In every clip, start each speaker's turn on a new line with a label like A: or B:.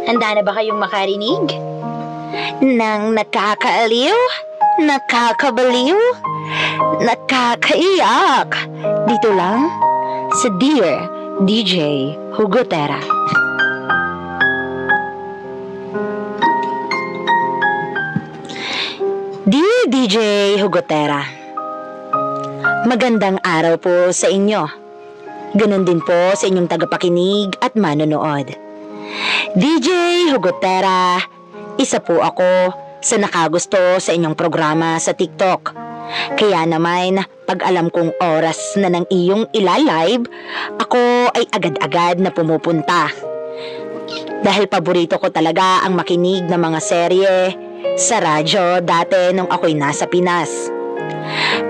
A: Handa na ba kayong makarinig? Nang nakakaaliw, nakakabaliw, nakakaiyak. Dito lang sa Dear DJ Hugotera. Dear DJ Hugotera, magandang araw po sa inyo. Ganon din po sa inyong tagapakinig at manonood. DJ Hugotera, isa po ako sa nakagusto sa inyong programa sa TikTok. Kaya naman, pag alam kong oras na ng iyong ilalive, ako ay agad-agad na pumupunta. Dahil paborito ko talaga ang makinig ng mga serye sa radyo dati nung ako'y nasa Pinas.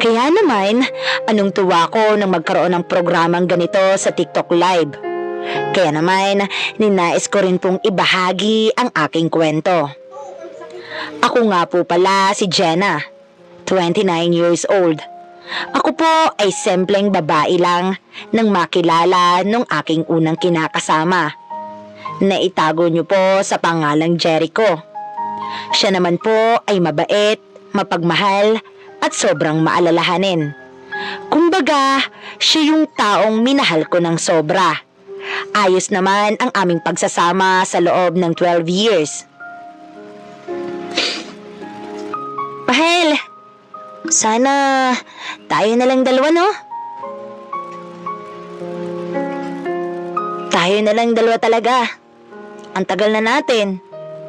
A: Kaya naman, anong tuwa ko nang magkaroon ng programang ganito sa TikTok Live. Kaya naman, ninais ko rin pong ibahagi ang aking kwento. Ako nga po pala si Jenna, 29 years old. Ako po ay simpleng babae lang nang makilala nung aking unang kinakasama. Naitago niyo po sa pangalang Jericho. Siya naman po ay mabait, mapagmahal at sobrang maalalahanin. Kumbaga, siya yung taong minahal ko ng sobra. Ayos naman ang aming pagsasama sa loob ng 12 years. Mahal, sana tayo na lang dalawa, no? Tayo na lang dalawa talaga. Ang tagal na natin.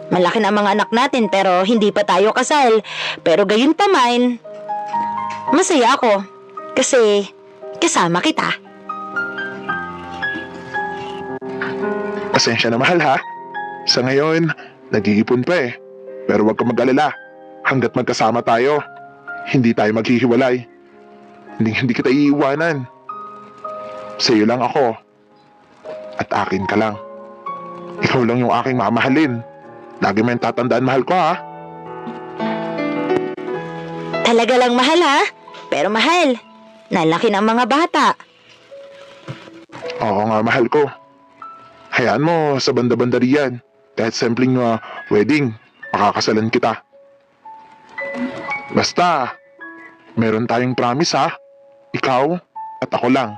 A: Malaki na ang mga anak natin pero hindi pa tayo kasal. Pero gayon pa man, masaya ako kasi kasama kita.
B: Pasensya na mahal ha. Sa ngayon, nag-iipon pa eh. Pero huwag kang mag-alala. Hanggat magkasama tayo, hindi tayo maghihiwalay. Hindi kita iiwanan. Sa'yo lang ako. At akin ka lang. Ikaw lang yung aking mamahalin. Lagi mo yung tatandaan, mahal ko ha.
A: Talaga lang mahal ha. Pero mahal, nalaki ng mga bata.
B: Oo nga, mahal ko. Hayaan mo sa banda-banda riyan. Kahit simpleng wedding, makakasalan kita. Basta, meron tayong promise ha. Ikaw at ako lang.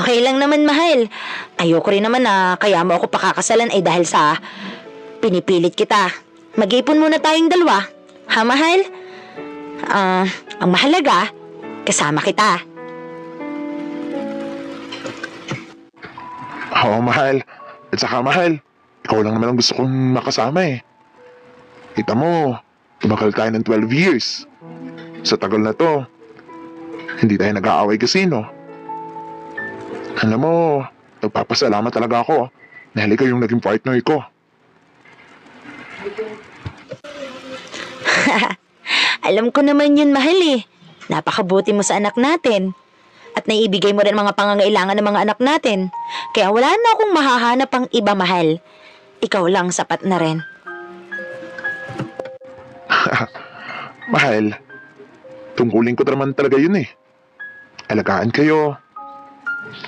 A: Okay lang naman mahal. Ayoko rin naman na kaya mo ako pakakasalan ay dahil sa pinipilit kita. Mag-ipon muna tayong dalawa. Ha mahal? Ang mahalaga, kasama kita.
B: Oo, mahal. At saka mahal, ikaw lang naman ang gusto kong makasama eh. Kita mo, tumagal tayo ng 12 years. Sa tagal na to, hindi tayo nag-aaway kasi no. Alam mo, nagpapasalamat talaga ako dahil ikaw yung naging partner ko.
A: Alam ko naman yun mahal eh. Napakabuti mo sa anak natin. At naibigay mo rin mga pangangailangan ng mga anak natin. Kaya wala na akong mahahanap pang iba mahal. Ikaw lang sapat na rin.
B: Mahal, tungkulin ko naman talaga yun eh. Alagaan kayo.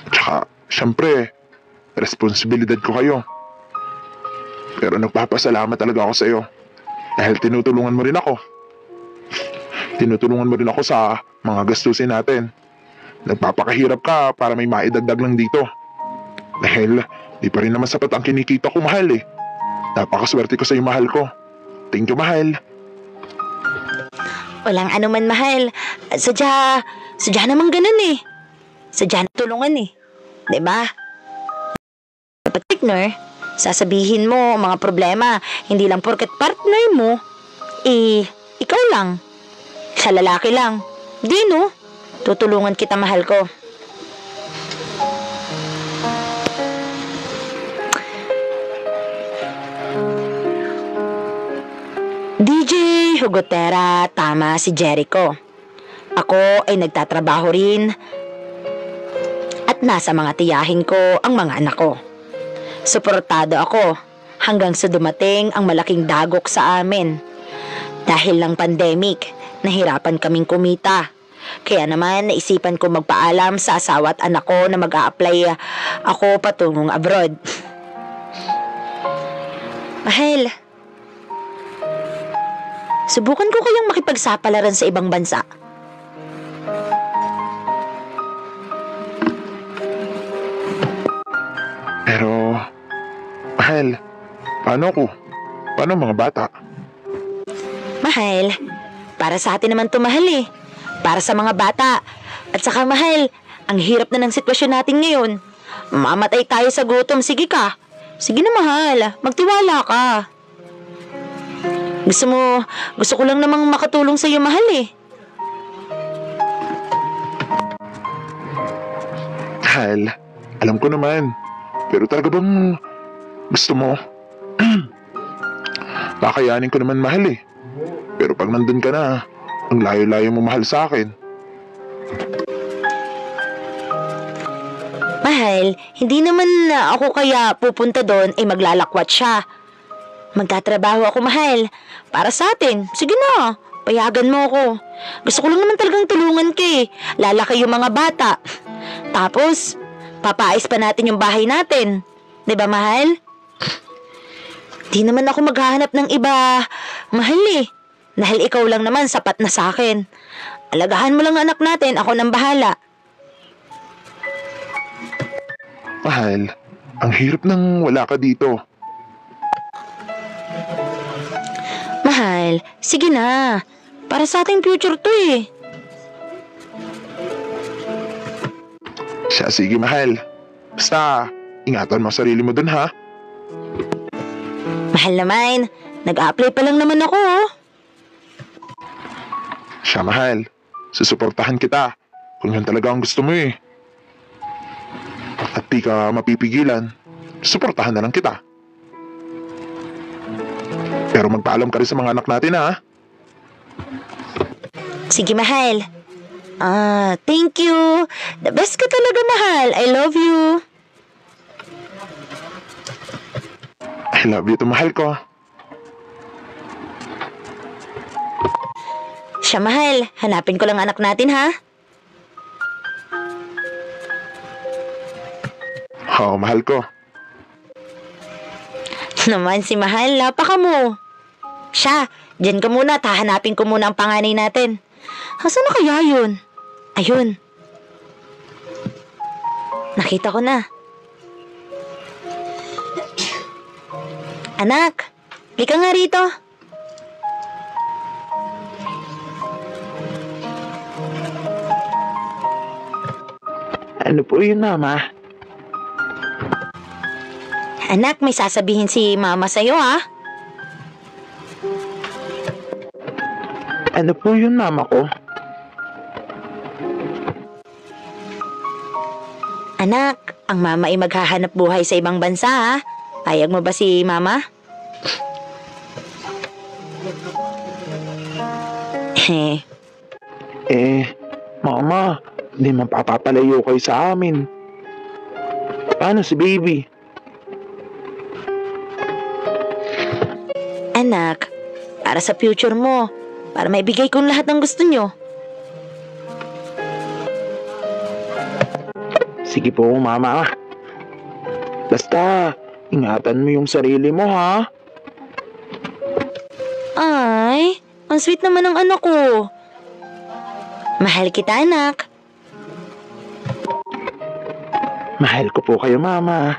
B: Tsaka, syempre, responsibilidad ko kayo. Pero nagpapasalamat talaga ako sa iyo. Dahil tinutulungan mo rin ako. Tinutulungan mo rin ako sa mga gastusin natin. Nagpapakahirap ka para may maidagdag lang dito. Dahil di pa rin naman sapat ang kinikita ko mahal eh. Napakaswerte ko sa iyo mahal ko. Thank you mahal.
A: Walang anuman mahal. Sadya naman ganun eh. Sadya na tulungan eh. Diba? Dapat partner, sasabihin mo mga problema. Hindi lang porket partner mo, ikaw lang. Sa lalaki lang. Di no? Tutulungan kita mahal ko. DJ Hugotera, tama si Jericho. Ako ay nagtatrabaho rin at nasa mga tiyahin ko ang mga anak ko. Suportado ako hanggang sa dumating ang malaking dagok sa amin. Dahil lang pandemic, nahirapan kaming kumita. Kaya naman naisipan ko magpaalam sa asawa at anak ko na mag-a-apply ako patungong abroad. Mahal, subukan ko kayang makipagsapalaran sa ibang bansa.
B: Pero, mahal, paano ako? Paano ang mga bata?
A: Mahal, para sa atin naman to mahal eh. Para sa mga bata. At saka mahal, ang hirap na ng sitwasyon natin ngayon. Mamatay tayo sa gutom, sige ka. Sige na mahal, magtiwala ka. Gusto ko lang namang makatulong sa iyo mahal eh.
B: Mahal, alam ko naman. Pero talaga bang gusto mo? Kakayanin ko naman mahal eh. Pero pag nandun ka na, ang layo-layo mo mahal sa akin.
A: Mahal, hindi naman na ako kaya pupunta doon ay maglalakwat siya. Magtatrabaho ako mahal. Para sa atin, sige na, payagan mo ako. Gusto ko lang naman talagang tulungan ka eh. Lalaki yung mga bata. Tapos, papaayos pa natin yung bahay natin. 'Di ba mahal? Di naman ako maghahanap ng iba, mahal eh. Dahil ikaw lang naman sapat na sa akin. Alagahan mo lang anak natin, ako nang bahala.
B: Mahal, ang hirap nang wala ka dito.
A: Mahal, sige na. Para sa ating future to eh.
B: Siya, sige mahal. Basta, ingatan mo ang sarili mo dun ha.
A: Mahal naman, nag-a-apply pa lang naman ako oh.
B: Siya mahal, susuportahan kita kung yun talaga ang gusto mo eh. At di ka mapipigilan, suportahan na lang kita. Pero magpaalam ka rin sa mga anak natin ha.
A: Sige mahal. Thank you. The best ka talaga mahal. I love you.
B: I love you to mahal ko.
A: Siya mahal, hanapin ko lang anak natin ha.
B: Oo, mahal ko.
A: Naman si mahal, napaka mo. Siya, dyan ka muna, tahanapin ko muna ang panganay natin. Asan na kaya yun? Ayun. Nakita ko na. Anak, lika nga rito.
C: Ano po yun, Mama?
A: Anak, may sasabihin si Mama sa'yo ha.
C: Ano po yun, Mama ko?
A: Anak, ang Mama ay maghahanap buhay sa ibang bansa ha. Payag mo ba si Mama?
C: Mama, hindi mapapapalayo kayo sa amin. Paano si baby?
A: Anak, para sa future mo, para maibigay kong lahat ng gusto nyo.
C: Sige po, Mama. Basta, ingatan mo yung sarili mo, ha?
A: Ay, ang sweet naman ng anak ko. Mahal kita, anak.
C: Mahal ko po kayo, Mama.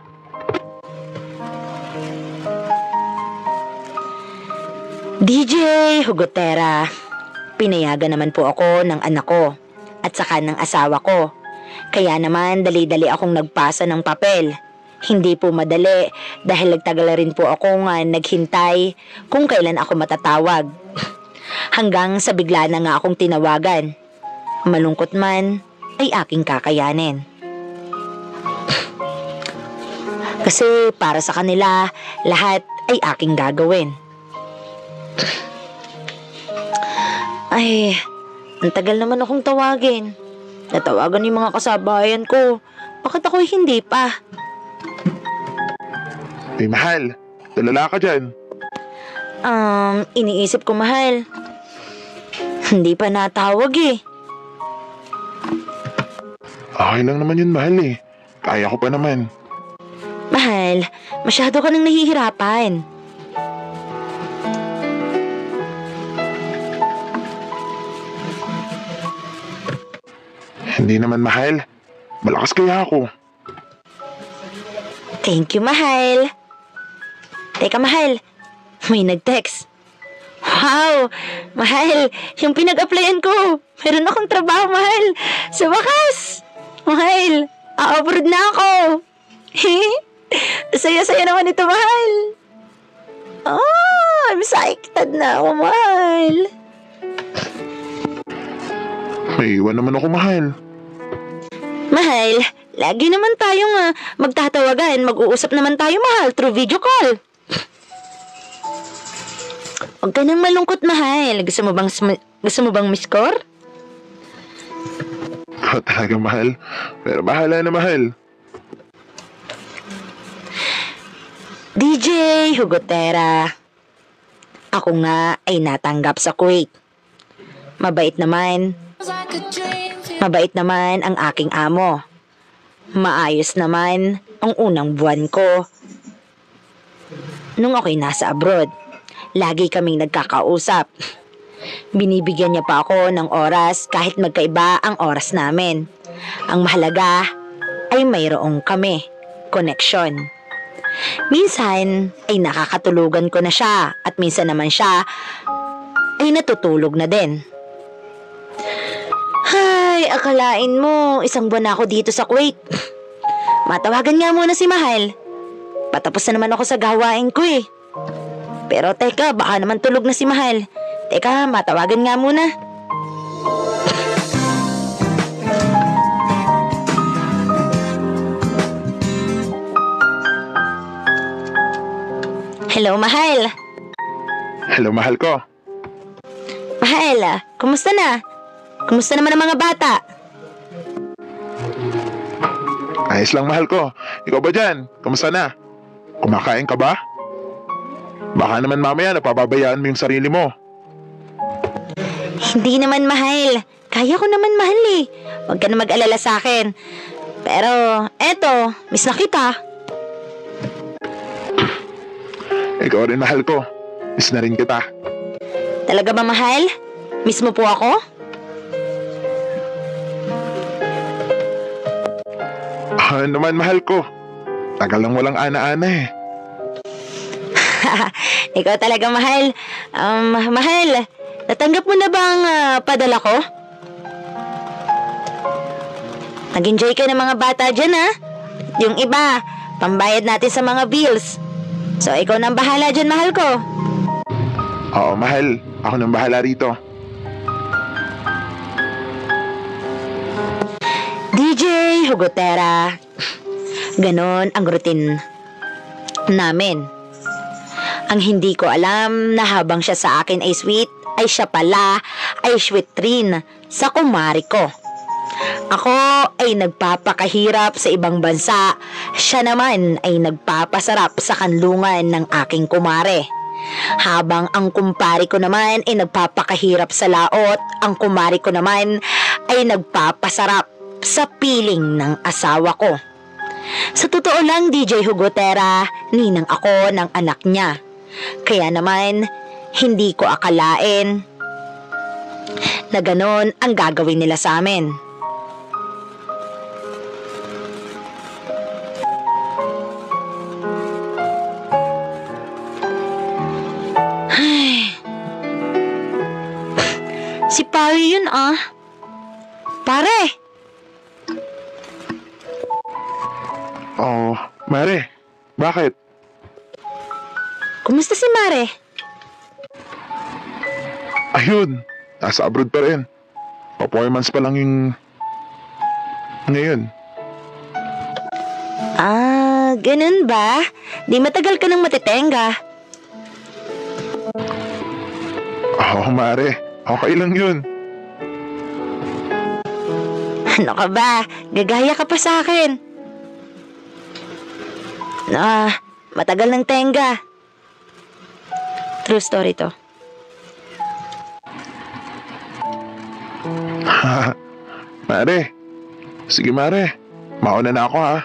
A: DJ Hugotera, pinayagan naman po ako ng anak ko at saka ng asawa ko. Kaya naman dali-dali akong nagpasa ng papel. Hindi po madali dahil nagtagal rin po ako nga naghintay kung kailan ako matatawag. Hanggang sa bigla na nga akong tinawagan. Malungkot man ay aking kakayanin. Kasi para sa kanila, lahat ay aking gagawin. Ay, ang tagal naman akong tawagin. Natawagan yung mga kasabayan ko. Bakit ako'y hindi pa?
B: Ay mahal, dalala ka dyan.
A: Iniisip ko mahal. Hindi pa natawag eh.
B: Okay lang naman yun mahal eh. Kaya ko pa naman.
A: Mahal, masyado ka nang nahihirapan.
B: Hindi naman, mahal. Malakas kaya ako.
A: Thank you, mahal. Teka, mahal. May nag-text. Wow! Mahal, yung pinag-applyan ko. Meron akong trabaho, mahal. Sa wakas! Mahal, a-abroad na ako. Saya-saya naman ito, mahal. Oh, I'm excited na ako, mahal.
B: May iwan naman ako, mahal.
A: Mahal, lagi naman tayong magtatawagan. Mag-uusap naman tayo, mahal, through video call. Huwag ka nang malungkot, mahal. Gusto mo bang miss-score?
B: Ikaw talaga, mahal. Pero bahala na, mahal.
A: DJ Hugotera. Ako nga ay natanggap sa Kuwait. Mabait naman ang aking amo. Maayos naman ang unang buwan ko. Nung ako'y nasa abroad, lagi kaming nagkakausap. Binibigyan niya pa ako ng oras kahit magkaiba ang oras namin. Ang mahalaga ay mayroong kami, connection. Minsan ay nakakatulugan ko na siya at minsan naman siya ay natutulog na din. Hay, akalain mo, isang buwan na ako dito sa Kuwait. Matawagan nga muna si Mahal. Patapos na naman ako sa gawain ko eh. Pero teka, baka naman tulog na si Mahal. Teka, matawagan nga muna. Hello, Mahal.
B: Hello, mahal ko.
A: Mahal, kumusta na? Kumusta naman ang mga bata?
B: Ayos lang, mahal ko. Ikaw ba dyan? Kamusta na? Kumakain ka ba? Baka naman mamaya napababayaan mo yung sarili mo.
A: Hindi naman, Mahal. Kaya ko naman, Mahal eh. Huwag ka na mag-alala sa akin. Pero, eto, miss na kita.
B: Ikaw rin, mahal ko. Miss na rin kita.
A: Talaga ba, Mahal? Miss mo po ako?
B: Naman, mahal ko. Tagal lang walang ana-ana eh.
A: Ikaw talaga, Mahal. Mahal, natanggap mo na ba ang padala ko? Nag-enjoy ka ng mga bata dyan, ha? Yung iba, pambayad natin sa mga bills. So, ikaw nang bahala dyan, mahal ko.
B: Oo, mahal. Ako nang bahala rito.
A: DJ Hugotera. Ganon ang routine namin. Ang hindi ko alam na habang siya sa akin ay sweet, ay siya pala ay sweet rin sa kumari ko. Ako ay nagpapakahirap sa ibang bansa, siya naman ay nagpapasarap sa kanlungan ng aking kumare. Habang ang kumpari ko naman ay nagpapakahirap sa laot, ang kumari ko naman ay nagpapasarap sa piling ng asawa ko. Sa totoo lang, DJ Hugotera, ninang ako ng anak niya. Kaya naman, hindi ko akalain na ganon ang gagawin nila sa amin. Si Pare yun ah. Pare!
B: Oh, Mare. Bakit?
A: Kumusta si Mare?
B: Ayun. Nasa abroad pa rin. Performance pa lang yung... ngayon.
A: Ah, ganun ba? Di matagal ka nang matitenga.
B: Oh, Mare. Okay lang yun.
A: Ano ka ba? Gagaya ka pa sa akin. Matagal ng tenga. True story to.
B: Mare. Sige, Mare. Mauna na ako, ha?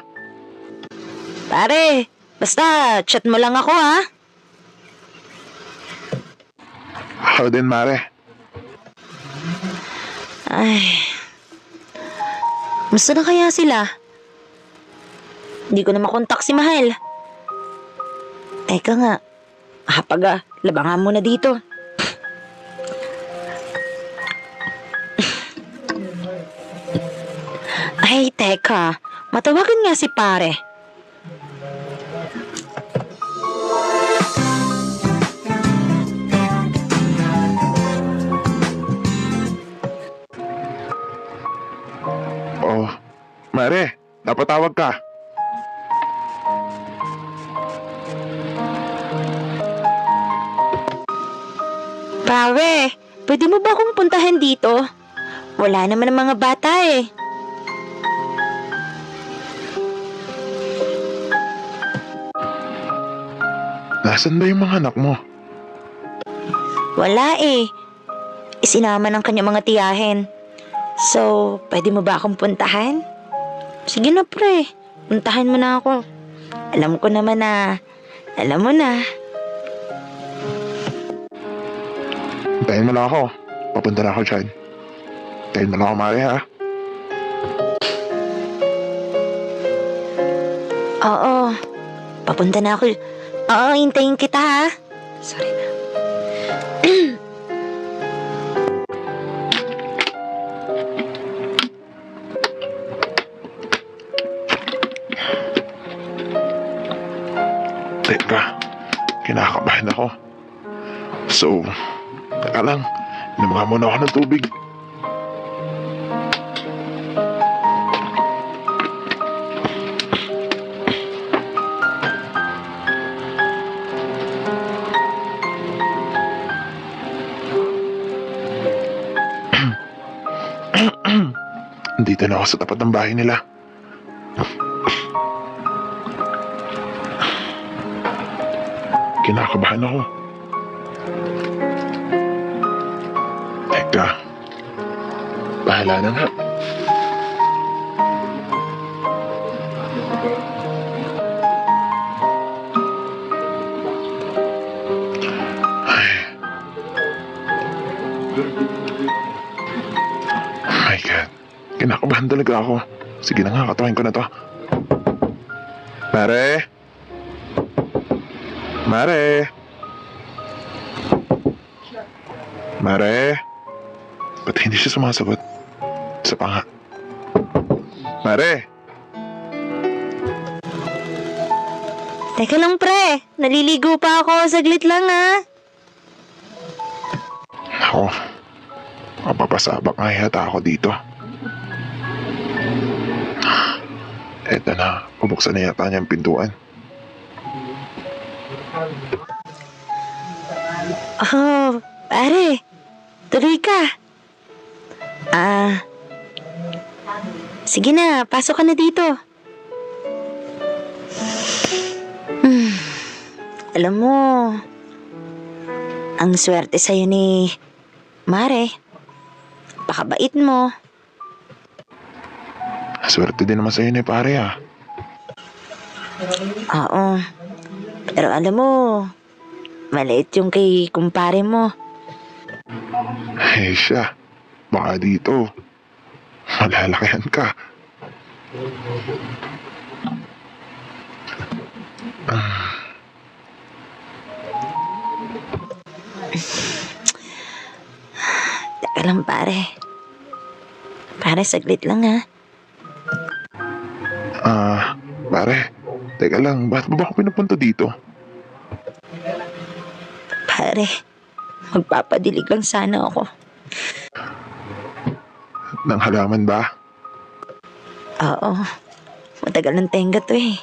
A: Pare, basta chat mo lang ako ha.
B: Ako din, Mare.
A: Ay, Musta na kaya sila? Hindi ko na makontak si Mahal. Teka nga. Labangan mo na dito. Ay, teka. Matawagan nga si pare.
B: Oh, Mare, napatawag ka.
A: Pare, pwede mo ba akong puntahan dito? Wala naman ang mga bata eh.
B: Nasaan ba yung mga anak mo?
A: Wala eh. Isinama ng kanyang mga tiyahin. So, pwede mo ba akong puntahan? Sige na pre, puntahan mo na ako. Alam ko naman na, alam mo na.
B: Hintayin mo lang ako. Papunta na ako dyan. Hintayin mo lang ako, Mare, ha?
A: Oo, papunta na ako. Oo, hintayin kita ha. Sorry na.
B: Teka, kinakabahan ako. So, teka lang. Inom nga muna ako ng tubig. Dito na ako sa tapat ng bahay nila. Kinakabahan ako. Teka. Bahala na nga. Ay. Oh my God. Kinakabahan talaga ako. Sige na nga, katawain ko na to. Mare? Mare? Mare? Ba't hindi siya sumasagot? Isa pa nga. Mare?
A: Teka lang pre, naliligo pa ako. Saglit lang ha.
B: Ako, mapapasabak nga yata ako dito. Eto na, bubuksan na yata niyang pintuan.
A: Oh, pare. Tuloy ka. Sige na, pasok ka na dito. Alam mo, ang swerte sa'yo ni Mare. Pakabait mo.
B: Swerte din naman sa'yo ni pare ah.
A: Oo. Pero alam mo, maliit yung kay kumpare mo.
B: Eh siya, baka dito, malalakihan ka.
A: Teka lang pare. Pare, saglit lang ha.
B: Pare, teka lang, bakit mo ba ako pinupunta dito?
A: Pare, magpapadilig lang sana ako.
B: Nang halaman ba?
A: Oo. Matagal ng tenga to eh.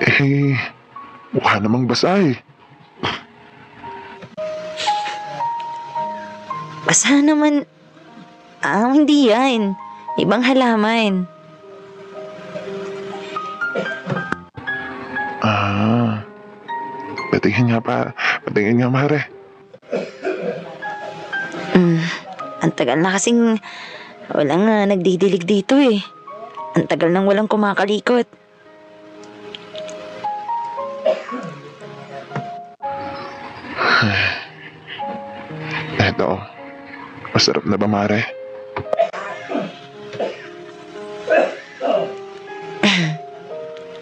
B: Eh, mukha namang basa eh.
A: Basta naman, hindi yan. Ibang halaman.
B: Patingin nga pa, patingin nga Mare.
A: Ang tagal na kasing walang nagdidilig dito eh. Ang tagal nang walang kumakalikot.
B: Eto, masarap na ba Mare?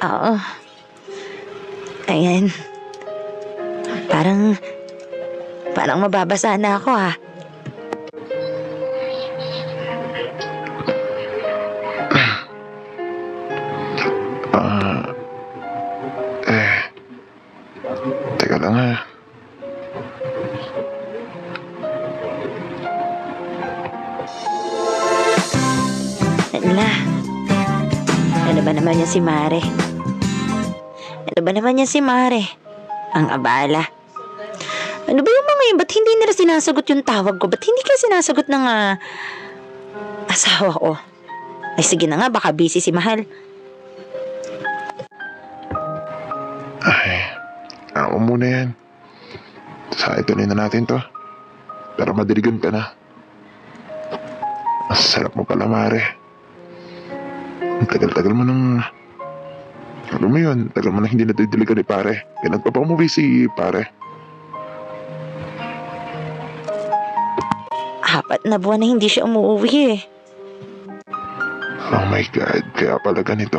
A: Oo. Ayan. Parang mababasa na ako ah.
B: Teka lang ha.
A: Ala. Ano ba naman yan si Mare? Ano ba naman yan si Mare? Ang abala. Ano ba yung mga yun? Ba't hindi nila sinasagot yung tawag ko? Ba't hindi ka sinasagot ng asawa ko? Ay sige na nga, baka busy si Mahal.
B: Ay, ako muna yan. Sa ituloy na natin to. Pero madiligan ka na. Ang sarap mo pala, Mare. Ang tagal-tagal mo nang... Alam mo yun, tagal mo na hindi natidiligan ni pare. Kailan pa ba umuwi si pare?
A: 4 na buwan na hindi siya umuwi eh.
B: Oh my God, kaya pala ganito.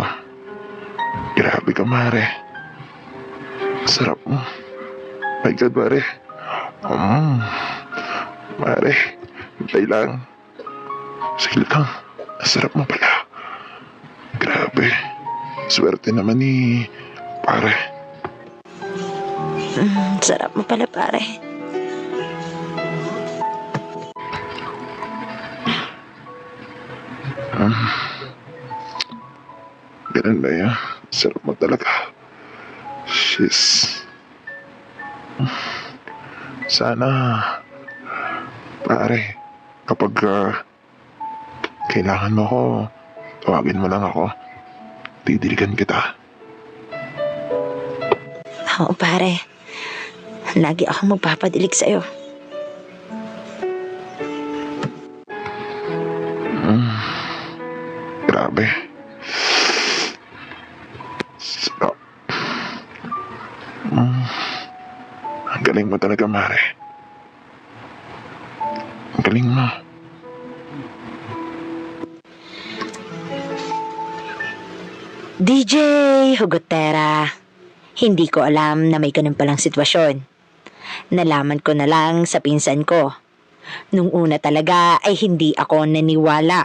B: Grabe ka, Mare. Sarap mo. My God, Mare. Mare, hintay lang. Sige lang. Ang sarap mo pala. Grabe. Swerte naman ni pare.
A: Sarap mo pala pare.
B: Ganun ba yan? Sarap mo talaga. Shiz. Sana, pare, kapag kailangan mo ako, tawagin mo lang ako. Didiligan kita.
A: Oo pare. Lagi akong magpapadilig sa'yo.
B: Grabe. Sarap. Ang galing mo talaga, Mare. Ang galing mo.
A: DJ Hugotera, hindi ko alam na may ganun palang sitwasyon. Nalaman ko na lang sa pinsan ko. Nung una talaga ay hindi ako naniwala.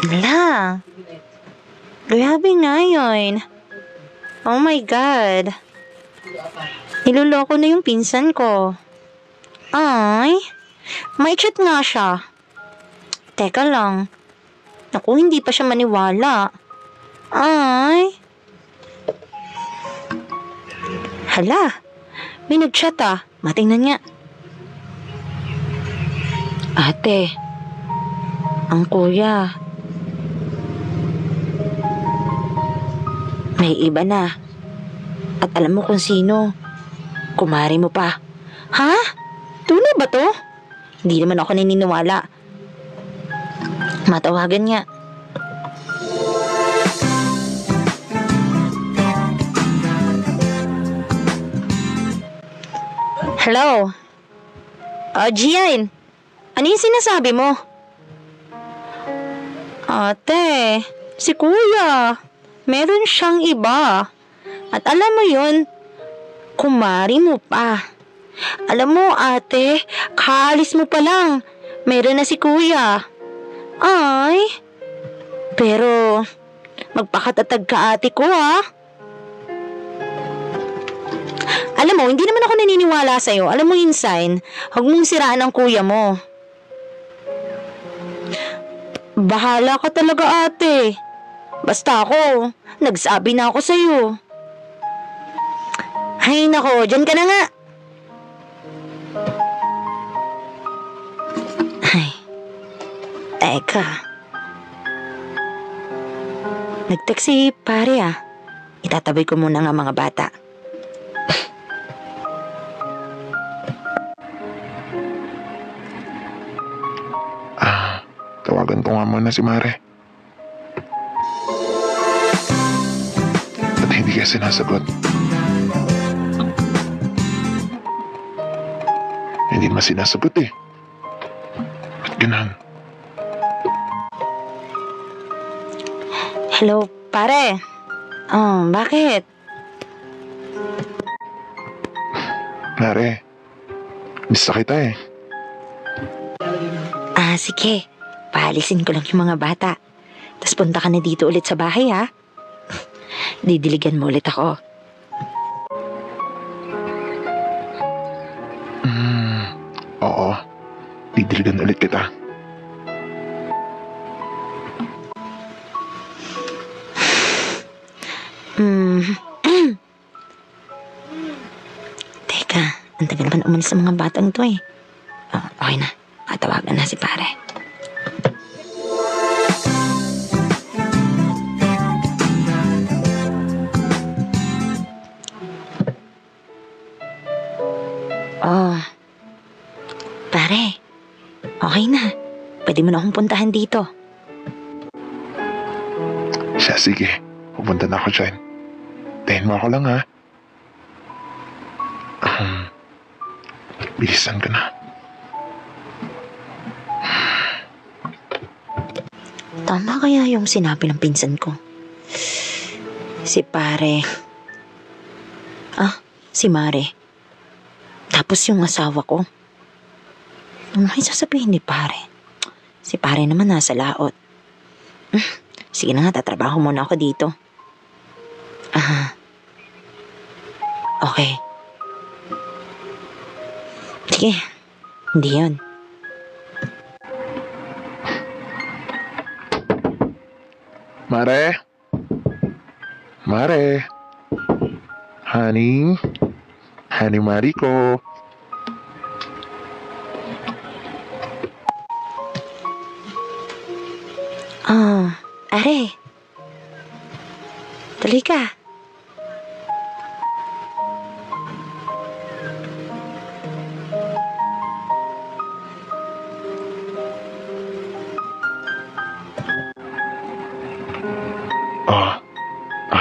A: Ala, grabe nga yun. Oh my God. Niloloko na yung pinsan ko. Ay, may chat nga siya. Teka lang. Naku, hindi pa siya maniwala. Ay. Hala, may nag-chat ah. Matingnan nga. Ate, ang kuya. May iba na. At alam mo kung sino. Kumari mo pa. Ha? Tunay ba to? Hindi naman ako naniniwala. Matawagan nga. Hello? Gian, ano yung sinasabi mo? Ate, si kuya, meron siyang iba. At alam mo yun, kumari mo pa. Alam mo ate, kaalis mo pa lang, meron na si kuya. Ay, pero magpakatatag ka ate ko ha. Alam mo, hindi naman ako naniniwala sa'yo. Alam mo yun, Sign, huwag mong siraan ang kuya mo. Bahala ka talaga ate. Basta ako, nagsabi na ako sa'yo. Hay nako, dyan ka na nga. Ay, teka. Nag-text si pare ah. Itatabi ko muna nga mga bata.
B: Tawagan ko nga muna si Mare. At hindi ka sinasagot. Hindi mo sinasagot eh. Ba't ganun?
A: Hello, pare. Oh, bakit?
B: Mare, miss na kita eh.
A: Sige. Paalisin ko lang yung mga bata. Tapos punta ka na dito ulit sa bahay, ha? Didiligan mo ulit ako.
B: Oo, didiligan ulit kita.
A: Teka, ang tagal naman umalis sa mga batang to eh. Oh, okay na. Tatawagan na si pare. Oh, pare. Okay na. Pwede mo na akong puntahan dito.
B: Siya, sige. Pupunta na ako dyan. Tayin mo ako lang, ha? Bilisan ka na.
A: Tama kaya yung sinabi ng pinsan ko? Si pare. Si Mare. Tapos yung asawa ko. Ano kayo sasabihin ni pare? Si pare naman nasa laot. Sige na nga, tatrabaho muna ako dito. Okay. Sige, hindi yun.
B: Mare? Mare? Honey? Honey Mariko?
A: Are. Tuloy ka.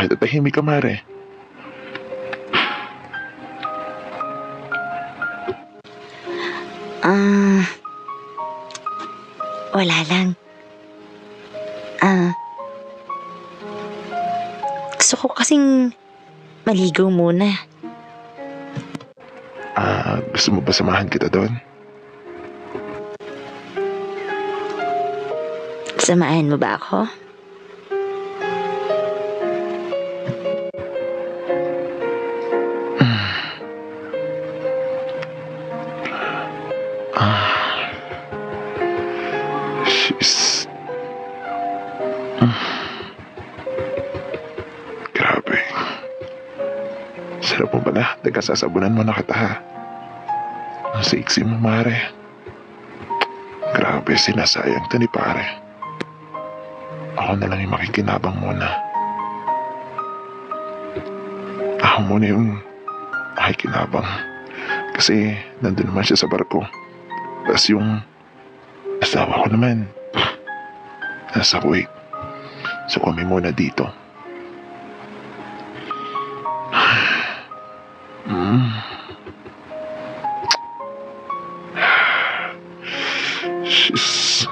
B: Kahit tahimik ka, Mare.
A: Wala lang. Gusto ko kasing maligaw muna.
B: Gusto mo ba samahan kita doon?
A: Samahan mo ba ako?
B: She's... Grabe. Sarap mo pala. Teka, sasabunan mo na kita, ha? Ang sexy mo, Mare. Grabe, sinasayang to ni pare. Ako na lang yung makikinabang muna. Ako muna yung makikinabang. Kasi nandun naman siya sa barko. Tapos yung asawa ko naman nasa Kuwait. So kami muna dito. She's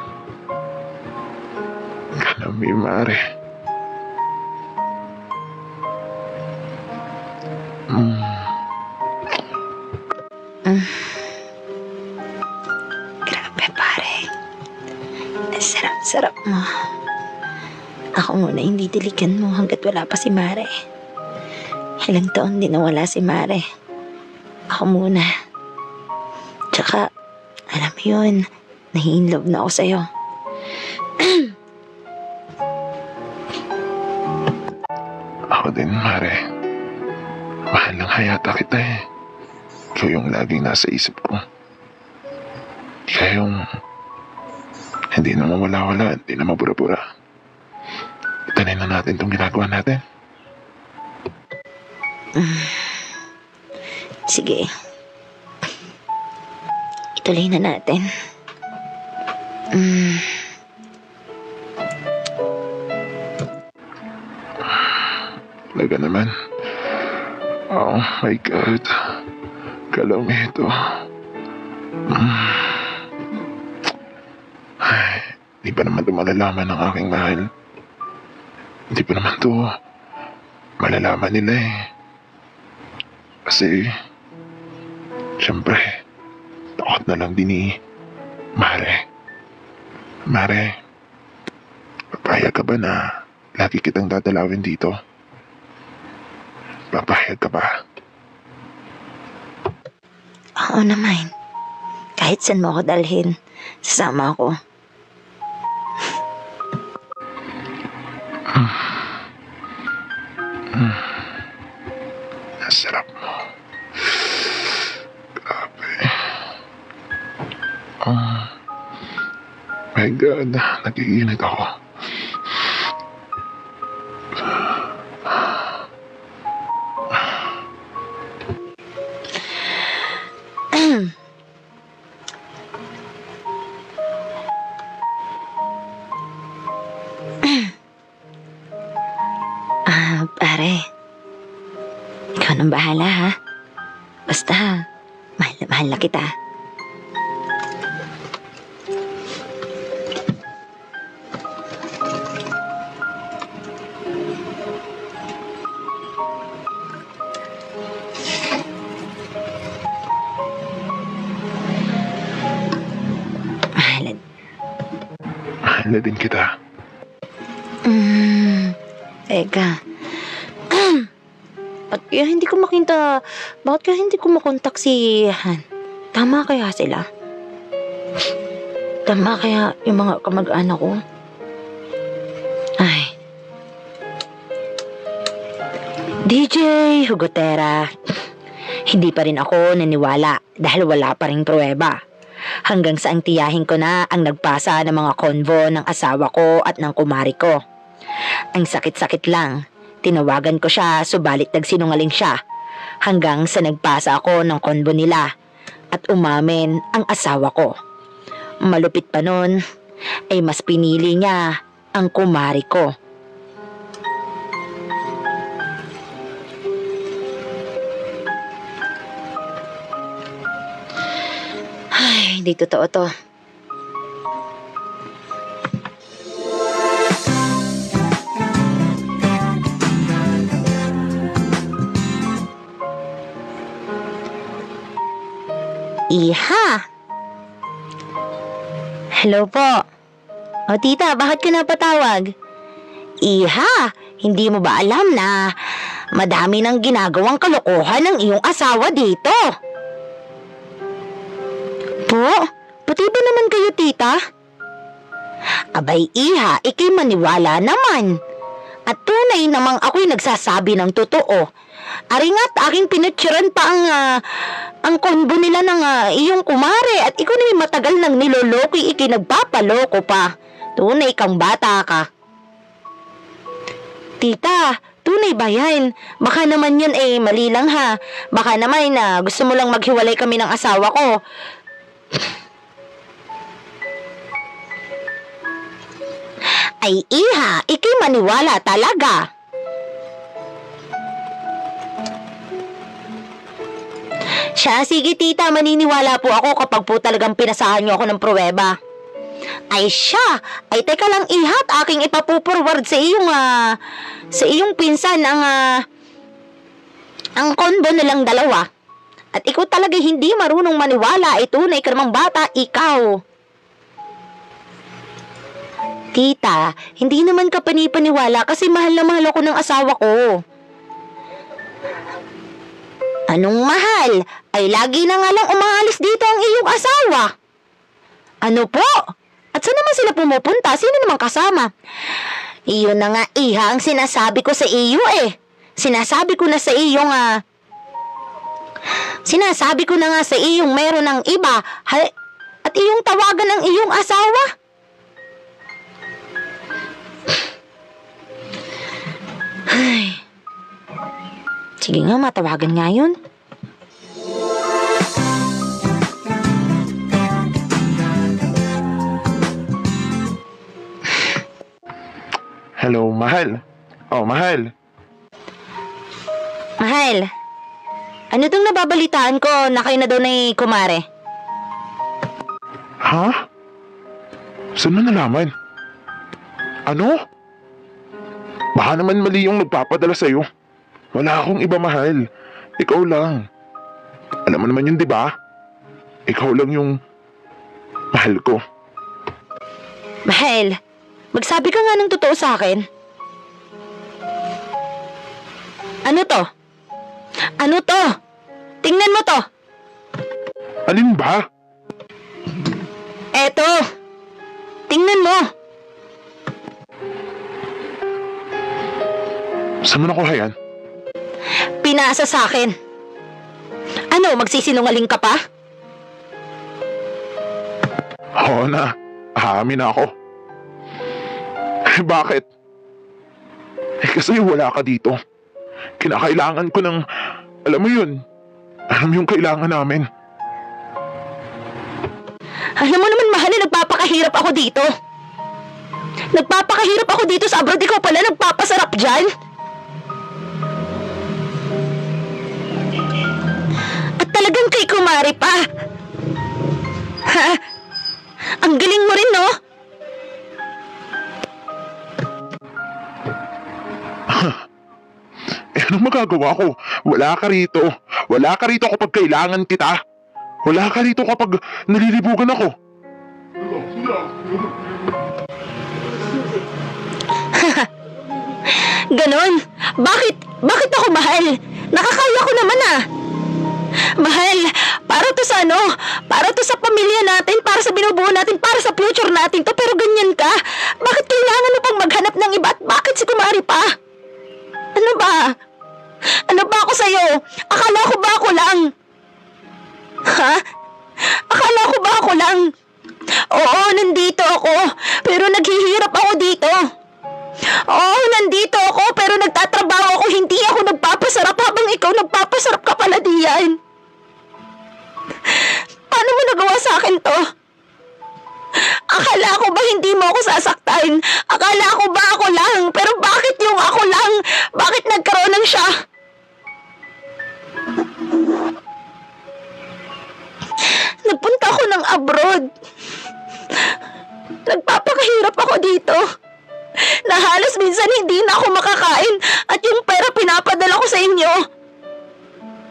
B: gonna be Mare.
A: Grabe, pare. Ang sarap-sarap mo. Ako muna yung didiligan mo hanggat wala pa si Mare. Ilang taon din na wala si Mare. Ako muna. Tsaka, alam mo yun, nahi-inlove na ako sa'yo.
B: Ako din, Mare. Mahal lang hayata kita eh. Ikaw yung laging nasa isip ko. Ikaw yung hindi na mawala-wala, hindi na mabura-bura. Itanin na natin itong ginagawa natin.
A: Sige. Ituloy na natin.
B: Talaga naman. Oh my God. Kalomito. Ay, di ba naman ito malalaman ng aking mahal? hindi pa naman to malalaman nila eh. Kasi, syempre, takot na lang din ni Mare. Mare, papayag ka ba na lagi kitang dadalawin dito? Papayag ka ba?
A: Oo naman. Kahit saan mo ako dalhin, sasama ako.
B: Ang sarap mo. Grabe. Oh my God, nagiginig ako.
A: Pare. Ikaw nang bahala, ha? Basta, mahal na mahal na kita. Mahal.
B: Mahal na din kita.
A: Teka. Bakit kaya hindi ko makontak si Han? Tama kaya sila? Tama kaya yung mga kamag-anak ko? Ay. DJ Hugotera. Hindi pa rin ako naniwala dahil wala pa rin pruweba. Hanggang sa ang tiyahin ko na ang nagpasa ng mga konvo ng asawa ko at ng kumari ko. Ang sakit-sakit lang. Tinawagan ko siya subalit nagsinungaling siya hanggang sa nagpasa ako ng konbo nila at umamin ang asawa ko. Malupit pa nun ay mas pinili niya ang kumari ko. Ay, hindi totoo to. Iha! Hello po. O tita, bakit ka napatawag? Iha, hindi mo ba alam na madami nang ginagawang kalokohan ng iyong asawa dito? Po? Pati ba naman kayo, tita? Abay, iha, ikay maniwala naman. At tunay namang ako'y nagsasabi ng totoo. Ari nga't aking pinutsuran pa ang konbo nila ng iyong kumare at ikaw na matagal nang niloloko, ikinagpapaloko pa. Tunay kang bata ka. Tita, tunay ba yan? Baka naman yan mali lang ha. Baka naman gusto mo lang maghiwalay kami ng asawa ko. Ay iha, ikay maniwala talaga. Siya, sige tita, maniniwala po ako kapag po talagang pinasahan niyo ako ng pruweba. Ay siya, ay teka lang ihat, aking ipapuporward sa iyong pinsan ang konbo nilang dalawa. At ikaw talaga hindi marunong maniwala, tunay ka namang bata, ikaw. Tita, hindi naman ka panipaniwala kasi mahal na mahal ako ng asawa ko. Anong mahal? Ay lagi na nga lang umaalis dito ang iyong asawa. Ano po? At saan naman sila pumupunta? Sino naman kasama? Iyon na nga iha ang sinasabi ko sa iyo Sinasabi ko na sa iyong Sinasabi ko na nga sa iyong meron ng iba at iyong tawagan ng iyong asawa. Ay. Sige nga, matawagan nga yun.
B: Hello, mahal. Oh, mahal.
A: Mahal, ano tong nababalitaan ko na kayo na daw ni kumare?
B: Ha? Saan mo nalaman? Ano? Baka naman mali yung nagpapadala sa'yo. Wala akong iba, mahal. Ikaw lang. Alam mo naman yun, di ba? Ikaw lang yung mahal ko.
A: Mahal, magsabi ka nga ng totoo sa akin. Ano to? Ano to? Tingnan mo to.
B: Alin ba?
A: Eto. Tingnan mo.
B: Saan mo nakuha yan?
A: Pinasa sa akin. Ano, magsisinungaling ka pa?
B: Oo na. Aamin na ako. Bakit? Kasi wala ka dito. Kinakailangan ko ng... Alam mo yun. Alam yung kailangan namin.
A: Alam mo naman, mahal, nagpapakahirap ako dito. Nagpapakahirap ako dito sa abroad. Ikaw pala nagpapasarap dyan. At talagang kay kumari pa. Ha? Ang galing mo rin, no?
B: Anong magagawa ko? Wala ka rito. Wala ka rito kapag kailangan kita. Wala ka rito kapag nalilibugan ako.
A: Ganon? Bakit ako mahal? Nakakaya ko naman ah. Mahal, para to sa ano? Para to sa pamilya natin, para sa binubuo natin, para sa future natin to, pero ganyan ka? Bakit kailangan mo pang maghanap ng iba at bakit si kumari pa? Ano ba? Ano ba ako sa'yo? Akala ko ba ako lang? Ha? Akala ko ba ako lang? Oo, nandito ako, pero naghihirap ako dito. Oo, nandito ako, pero nagtatrabaho ako, hindi ako nagpapasarap habang ikaw nagpapasarap ka pala diyan. Paano mo nagawa sa akin to? Akala ko ba hindi mo ako sasaktan? Akala ko ba ako lang? Pero bakit yung ako lang? Bakit nagkaroon ng siya? Nagpunta ako ng abroad. Nagpapakahirap ako dito. Na halos minsan hindi na ako makakain at yung pera pinapadala ko sa inyo.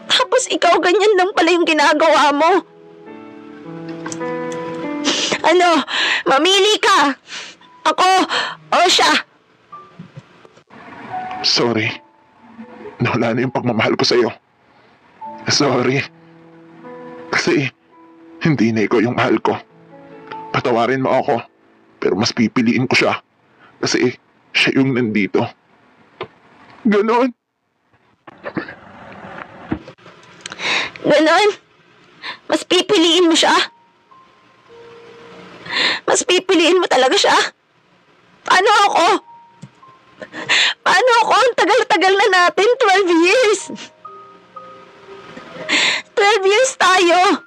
A: Tapos ikaw ganyan lang pala yung ginagawa mo. Ano, mamili ka. Ako o siya.
B: Sorry. Nawala na yung pagmamahal ko sa'yo. Sorry. Kasi hindi na ikaw yung mahal ko. Patawarin mo ako. Pero mas pipiliin ko siya. Kasi siya yung nandito. Ganon.
A: Ganon? Mas pipiliin mo siya? Mas pipiliin mo talaga siya? Paano ako? Paano ako? Ang tagal-tagal na natin. 12 years. 12 years tayo.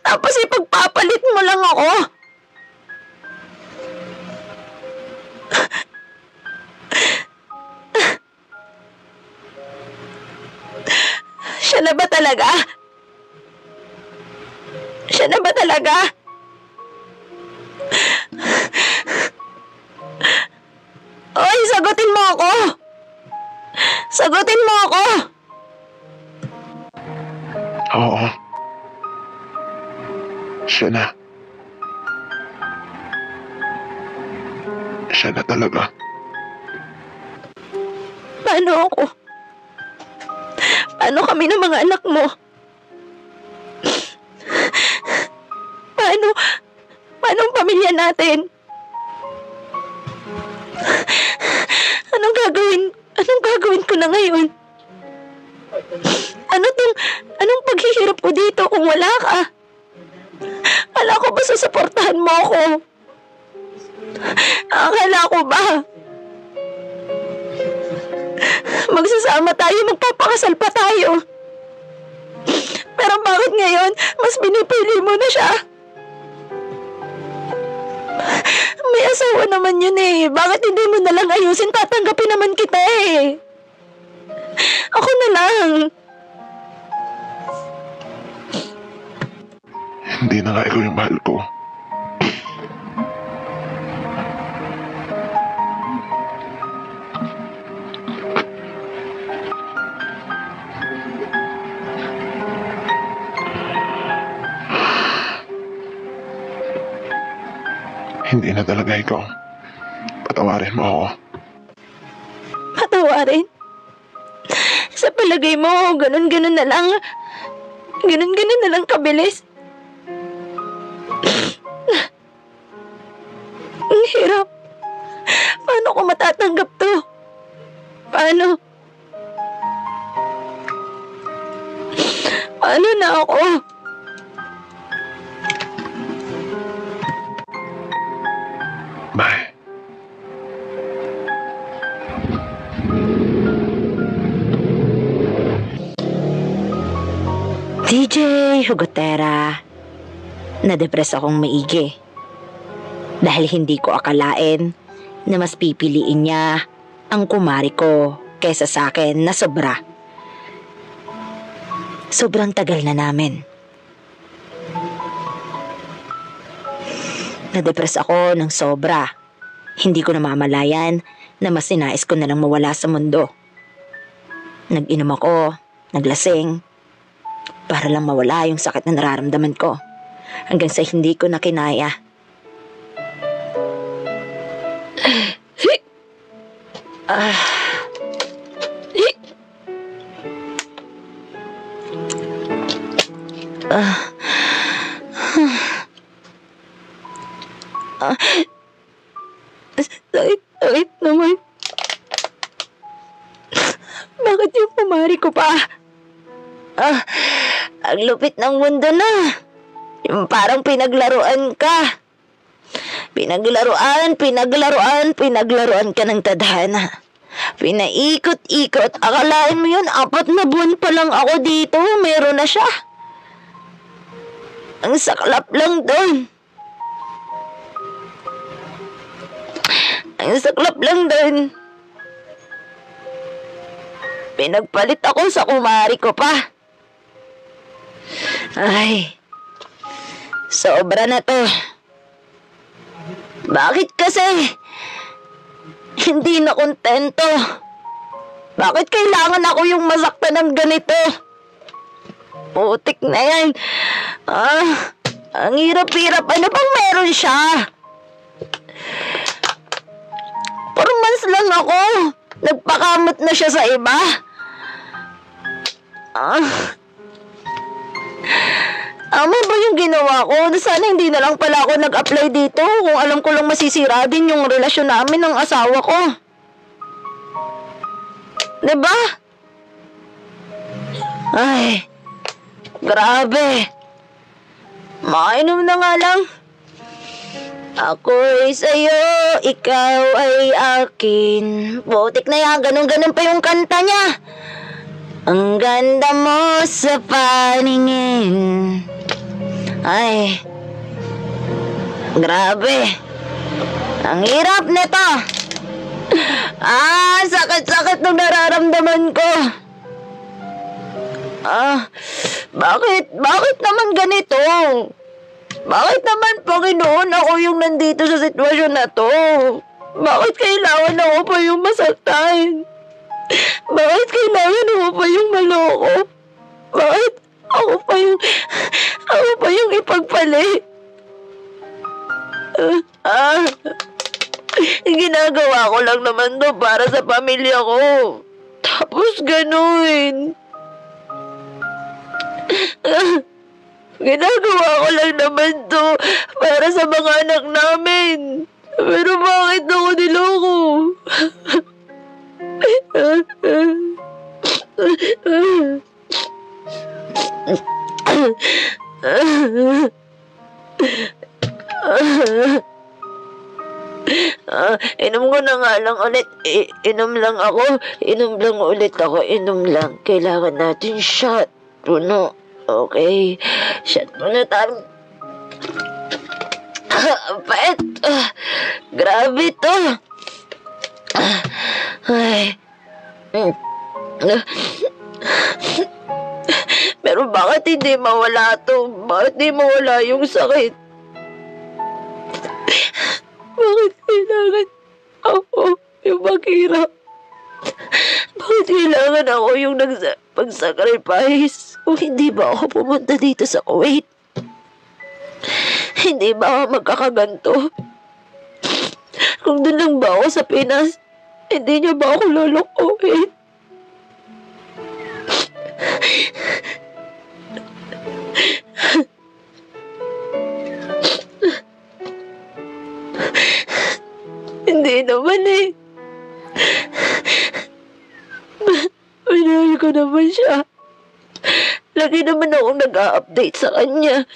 A: Tapos ipagpapalit mo lang ako. Siya na ba talaga? Siya na ba talaga? Oy, sagutin mo ako! Sagutin mo ako!
B: Oo. Siya na. Siya na talaga.
A: Paano ako? Paano kami ng mga anak mo? Paano ang pamilya natin? Anong gagawin ko na ngayon? Anong paghihirap ko dito kung wala ka? Akala ko ba susuportahan mo ako? Akala ko ba? Magsasama tayo, magpapakasal pa tayo. Pero bakit ngayon, mas pinipili mo na siya? May asawa naman yun eh. Bakit hindi mo nalang ayusin? Tatanggapin naman kita eh. Ako na lang.
B: Hindi na nga ikaw yung mahal ko. hindi na talaga ikaw. Patawarin mo ako.
A: Patawarin? Sa palagay mo, ganun-ganun na lang. Ganun-ganun na lang kabilis. Ang hirap. Paano ko matatanggap to? Paano? Paano na ako?
B: Bye.
A: DJ Hugotera, na-depress akong maigi. Dahil hindi ko akalain na mas pipiliin niya ang kumari ko kaysa sa akin na sobra. Sobrang tagal na namin. Na-depress ako ng sobra. Hindi ko namamalayan na mas sinais ko na lang mawala sa mundo. Nag-inom ako, naglasing, para lang mawala yung sakit na nararamdaman ko. Hanggang sa hindi ko na kinaya. Sakit naman. Bakit yung pumari ko pa? Ang lupit ng mundo na. Yung parang pinaglaruan ka. Pinaglaruan ka ng tadhana. Pinaikot-ikot. Akalain mo yun, 4 na buwan pa lang ako dito. Meron na siya. Ang saklap lang doon. Pinagpalit ako sa kumari ko pa. Ay, sobra na to. Bakit kasi hindi na kontento? Bakit kailangan ako yung masaktan ng ganito? Putik na yan. Ang hirap-hirap. Ano bang meron siya? 4 months lang ako. Nagpakamot na siya sa iba. Tama ba yung ginawa ko? Sana hindi na lang pala ako nag-apply dito kung alam ko lang masisira din yung relasyon namin ng asawa ko. Diba? Ay, grabe. Mainom na nga lang. Ako'y sa'yo, ikaw ay akin. Putik na yan, ganun-ganun pa yung kanta niya. Ang ganda mo sa paningin. Ay, grabe. Ang hirap nito. Sakit-sakit nung nararamdaman ko. Bakit naman ganito? Bakit naman, Panginoon, ako yung nandito sa sitwasyon na to? Bakit kailangan ako pa yung masaktan? Bakit kailangan ako pa yung maloko? Bakit ako pa yung ipagpalit? Ginagawa ko lang naman to para sa pamilya ko. Tapos ganun. Ginagawa ko lang naman to para sa mga anak namin. Pero bakit ako niloko? Inom ko na nga lang ulit. Inom lang ulit ako. Inom lang. Kailangan natin shot. Puno. Okay. Shot muna tayo. Pait. Grabe to. Ay. Pero bakit hindi mawala to? Bakit hindi mawala yung sakit? Bakit kailangan ako yung maghirap? Bakit kailangan ako yung pag-sacrifice? Kung hindi ba ako pumunta dito sa Kuwait? Hindi ba ako magkakaganto? Kung doon lang ba ako sa Pinas, hindi niya ba ako lolokohin? Hindi naman eh. Minahal ko naman siya. Lagi naman akong nag-a-update sa kanya.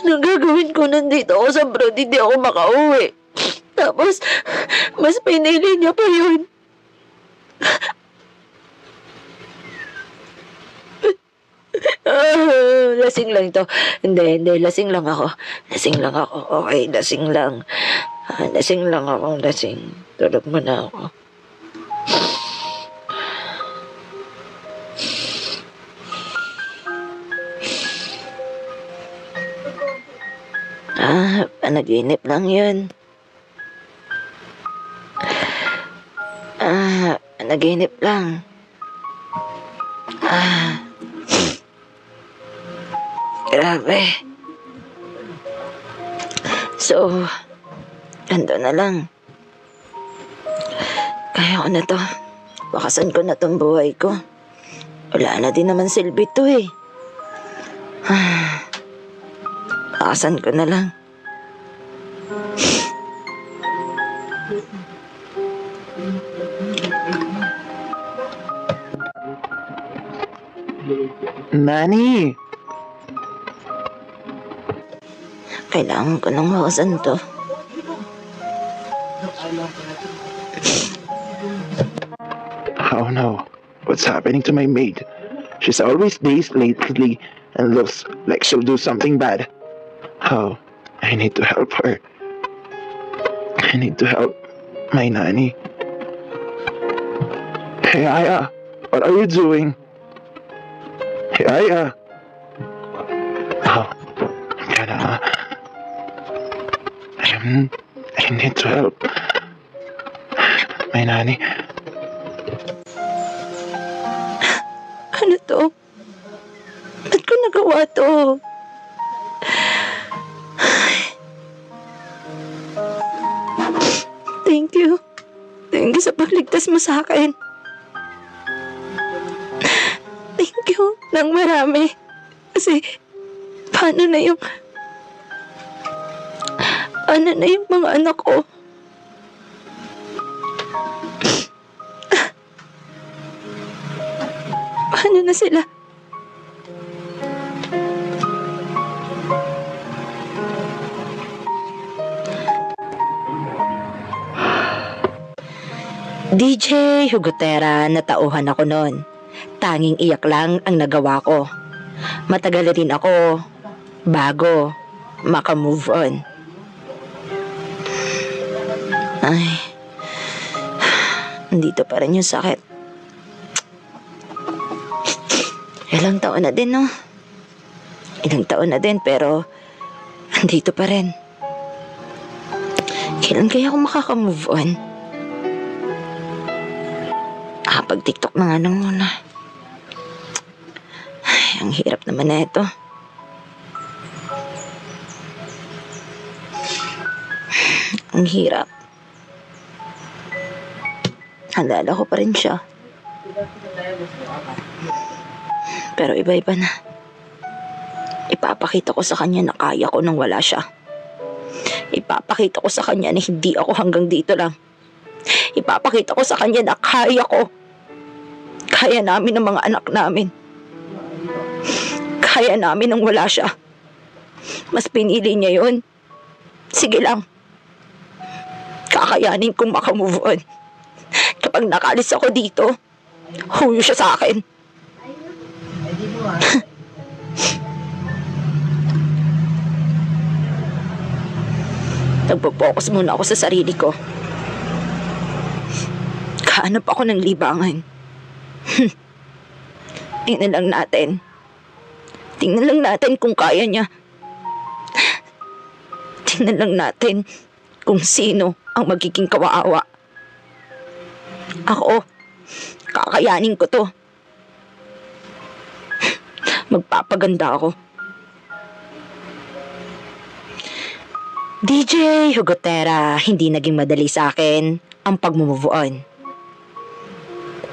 A: Anong gagawin ko nandito ako sa abroad, hindi ako makauwi. Tapos, mas pinili niya pa yun. Lasing lang ito. Hindi, lasing lang ako. Lasing lang ako. Okay, lasing lang. Lasing lang ako, lasing. Tulog mo na ako. Panaginip lang yun. Panaginip lang. Grabe. So, ganito na lang. Kaya ko na to. Wakasan ko na tong buhay ko. Wala na din naman silbi to eh. Wakasan ko na lang.
C: Nani!
A: Kailangan ko nang wakasan to.
C: Oh no, what's happening to my maid? She's always dazed lately and looks like she'll do something bad. Oh, I need to help her. I need to help my nanny. Hey Aya, what are you doing? Hey Aya. Oh, I need to help my nanny.
A: Ano to? Ba't ko nagawa to? Thank you. Thank you sa pagligtas mo sa akin. Thank you ng marami. Kasi, paano na yung mga anak ko? Paano na sila? DJ Hugotera, natauhan ako noon. Tanging iyak lang ang nagawa ko. Matagal rin ako bago makamove on. Ay, nandito pa rin yung sakit. Ilang taon na din, no? Ilang taon na din, pero andito pa rin. Kailan kaya ako makaka-move on? Pag-TikTok na nga lang muna. Ay, ang hirap naman na ito. Ang hirap. Naalala ko pa rin siya. Pero iba-iba na. Ipapakita ko sa kanya na kaya ko nang wala siya. Ipapakita ko sa kanya na hindi ako hanggang dito lang. Ipapakita ko sa kanya na kaya ko. Kaya namin ng mga anak namin. Kaya namin nang wala siya. Mas pinili niya yun. Sige lang. Kakayanin kong makamove on. Kapag nakalis ako dito, huyo siya sa akin. Nagpo-focus muna ako sa sarili ko. Kahanap ako ng libangan. Tingnan lang natin. Tingnan lang natin kung kaya niya. Tingnan lang natin kung sino ang magiging kawaawa. Ako, kakayanin ko to. Magpapaganda ako. DJ Hugotera, hindi naging madali sa akin ang pag-move on.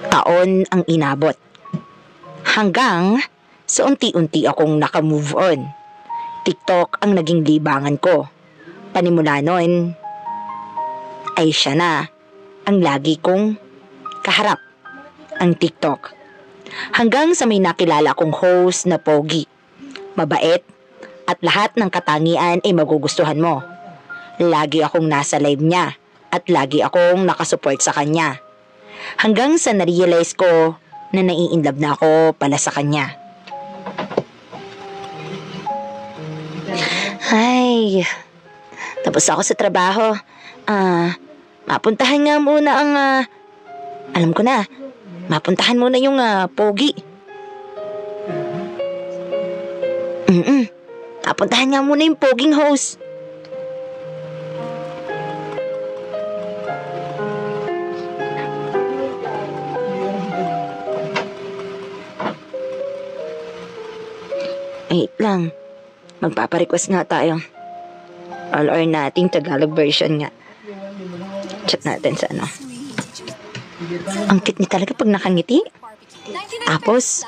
A: Taon ang inabot. Hanggang sa unti-unti akong naka-move on. TikTok ang naging libangan ko. Panimula nun, ay siya na ang lagi kong kaharap, ang TikTok. Hanggang sa may nakilala kong host na pogi, mabait, at lahat ng katangian ay magugustuhan mo. Lagi akong nasa live niya at lagi akong nakasupport sa kanya. Hanggang sa na-realize ko na nai-inlove na ako pala sa kanya. Ay, tapos ako sa trabaho. Mapuntahan nga muna ang... alam ko na, mapuntahan muna yung pogi. Mapuntahan nga muna yung poging host. Wait lang. Magpaparequest nga tayo. All or Nothing Tagalog version nga. Chat natin sa ano. Ang cute niya talaga pag nakangiti. Tapos,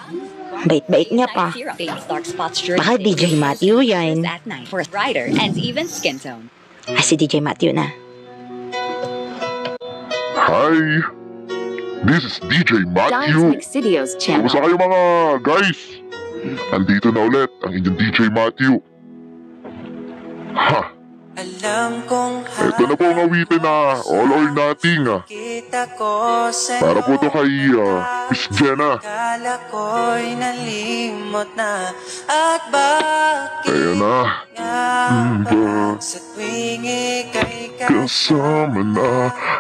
A: bait-bait niya pa. Baka DJ Matthew yan. Si DJ Matthew na.
B: Hi! This is DJ Matthew. Kumusta kayo mga guys? Andito na ulit ang inyong DJ Matthew. Ha! Ito na po ang awitin na All or Nothing. Para po to kay Miss Jenna. Kaya na. Kasama na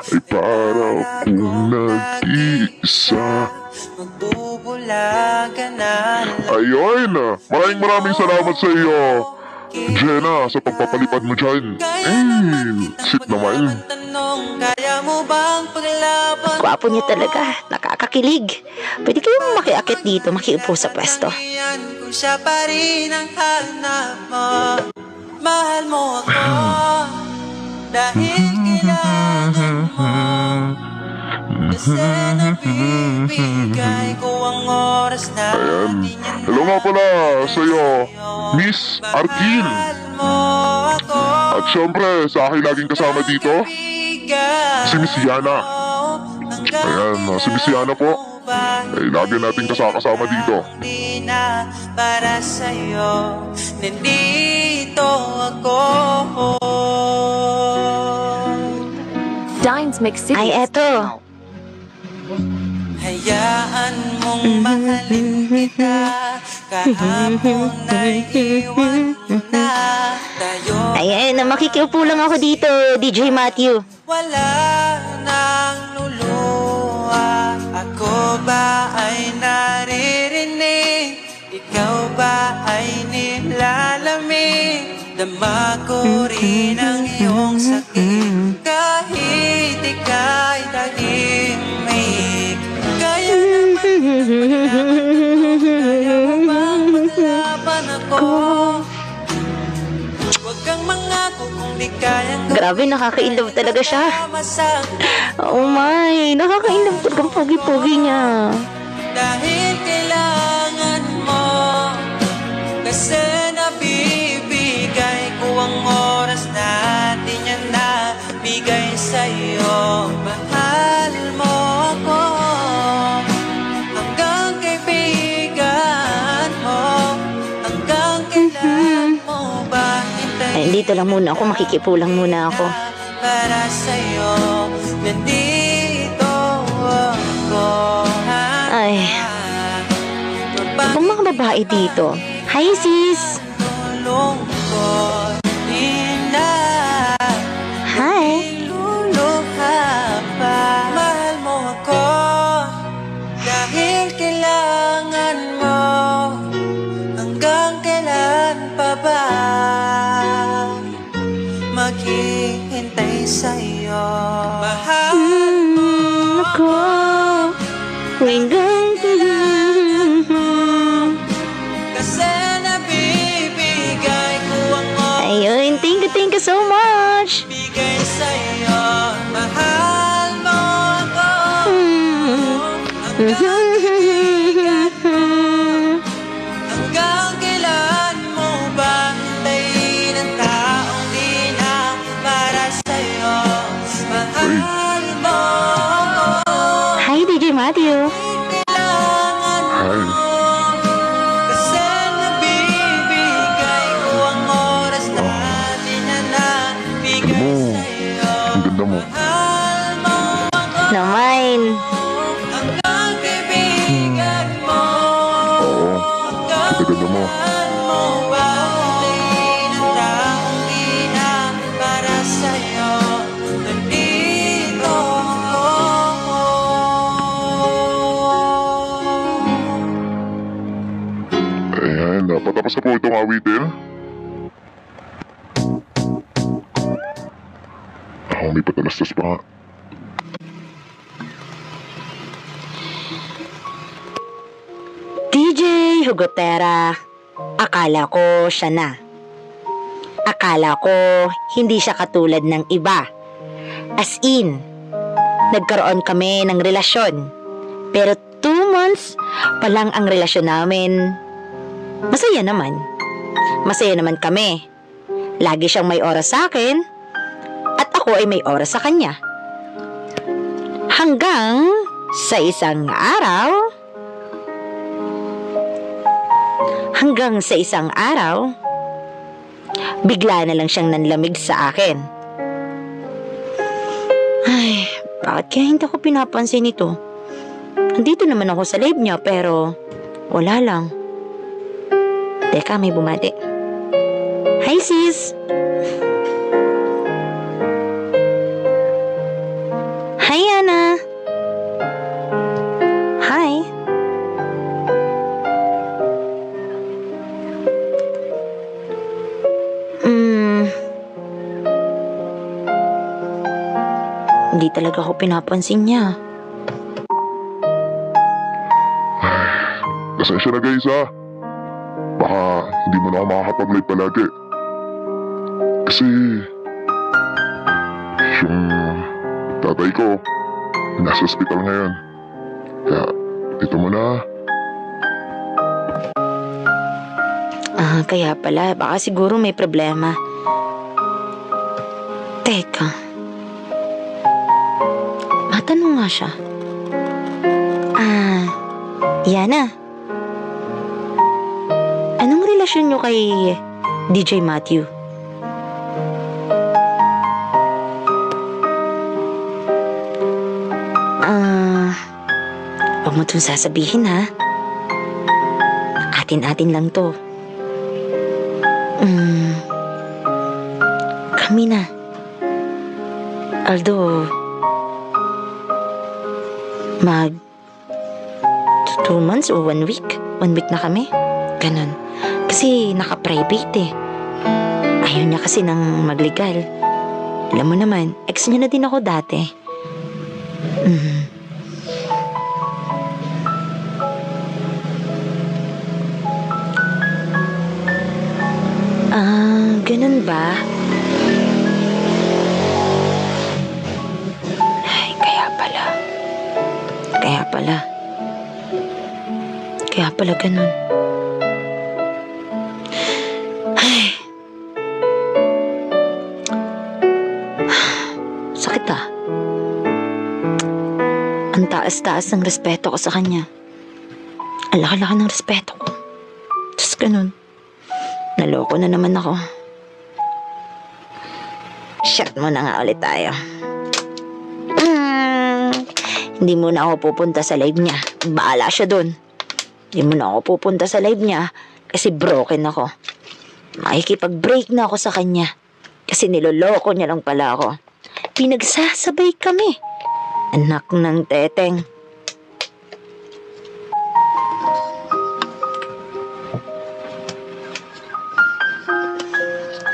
B: ay para kung nag-iisa. Ayun! Maraming salamat sa iyo, Jenna, sa pagpapalipad mo dyan. Sit naman.
A: Gwapo niya talaga. Nakakakilig. Pwede kayong makiakit dito, makiupo sa pwesto.
D: Mahal mo ako dahil kailangan mo. Kasi nabibigay ko ang oras na.
B: Ayan. Hello nga pala sa iyo, Miss Arkin. At syempre, sa akin laging kasama dito, si Miss Yana. Ayan, si Miss Yana po. Ay, lagi natin kasama dito.
D: Para sa'yo, nandito ako.
E: Dines Mix City.
A: Ay, eto.
D: Hayaan mong mahalin kita. Kahapon ay iwan mo na. Tayo
A: Ayan, makikiupo lang ako dito, DJ Matthew.
D: wala nang luluha. Ako ba ay naririnig? Ikaw ba ay nilalamig? Dama ko rin ang iyong sakit. Kahit ika'y tahimik. Kaya naman maglaban ako. Huwag kang mangako kung di kayang
A: Grabe, nakaka-inlove talaga siya.
D: masakit.
A: Oh my, nakaka-inlove talaga ang pogi-pogi niya.
D: Dahil kailangan mo. Kasi nabibigay ko ang oras natin yan na bigay sa'yo. Mahal mo ako hanggang kaibigan mo. Hanggang kailan mo ba
A: Ay, dito lang muna ako, makikipo lang muna ako.
D: para sa'yo? Nandito ako.
A: Ay, itong mga babae dito. Hi, sis!
D: Lungkot, ina.
A: Hi!
D: Luluha pa. Mahal mo ako dahil kailangan mo. Hanggang kailan pa ba maghihintay sa'yo? Mahal
A: Ako, hanggang
D: kasi nabibigay ko ang oras.
A: Ayun, thank you Thank you so much!
D: Bigay sa'yo, mahal mo ako. Hanggang kailan mo ba hintayin ang taong di na para sa'yo? Mahal mo ako.
A: Hi, DJ Matthew!
D: Kailangan
B: Hi.
D: kasi nabibigay ko ang oras natin na nabigay
B: Alam mo,
D: sa'yo.
B: ang ganda mo.
D: Mahal mo ako
A: Naman!
D: hanggang kaibigan mo.
B: Oo, ang ganda mo.
D: Mahal mo ba hintayin ang taong di na para sa'yo? Nandito ako.
B: Ayan, napatapos na po itong awitin. Ako, may patalastas pa nga.
A: DJ Hugotera, akala ko siya na. Akala ko hindi siya katulad ng iba. As in, nagkaroon kami ng relasyon. Pero 2 months pa lang ang relasyon namin. Masaya naman. Masaya naman kami. Lagi siyang may oras sa akin at ako ay may oras sa kanya. Hanggang sa isang araw, bigla na lang siyang nanlamig sa akin. Ay, bakit kaya hindi ko pinapansin ito? Andito naman ako sa live niya pero wala lang. Teka, may bumati. Hi sis! Hi Ana! Hi! Hindi talaga ako pinapansin niya.
B: Pasensya na guys ha. Baka hindi mo na ako makakapag-live palagi. Kasi yung tatay ko nasa ospital ngayon. Kaya dito mo na.
A: Kaya pala, baka siguro may problema. Teka. Matanong nga siya. Yana. Anong relasyon nyo kay DJ Matthew? Huwag mo itong sasabihin ha. Atin-atin lang to. Kami na. Although, 2 months o 1 week? 1 week na kami? Ganon. Kasi naka-private eh. Ayaw niya kasi nang magligal. Alam mo naman, ex niya na din ako dati. Ganun ba? Ay, kaya pala ganun. Ay. Sakit ah. Ang taas-taas ng respeto ko sa kanya. Ang laki-laki ng respeto ko. Tapos ganun. Naloko na naman ako. Shut mo na nga ulit tayo. Hindi muna ako pupunta sa live niya. Baala siya dun. Hindi muna ako pupunta sa live niya kasi broken ako. Makikipag-break na ako sa kanya kasi niloloko niya lang pala ako. Pinagsasabay kami. Anak ng teteng.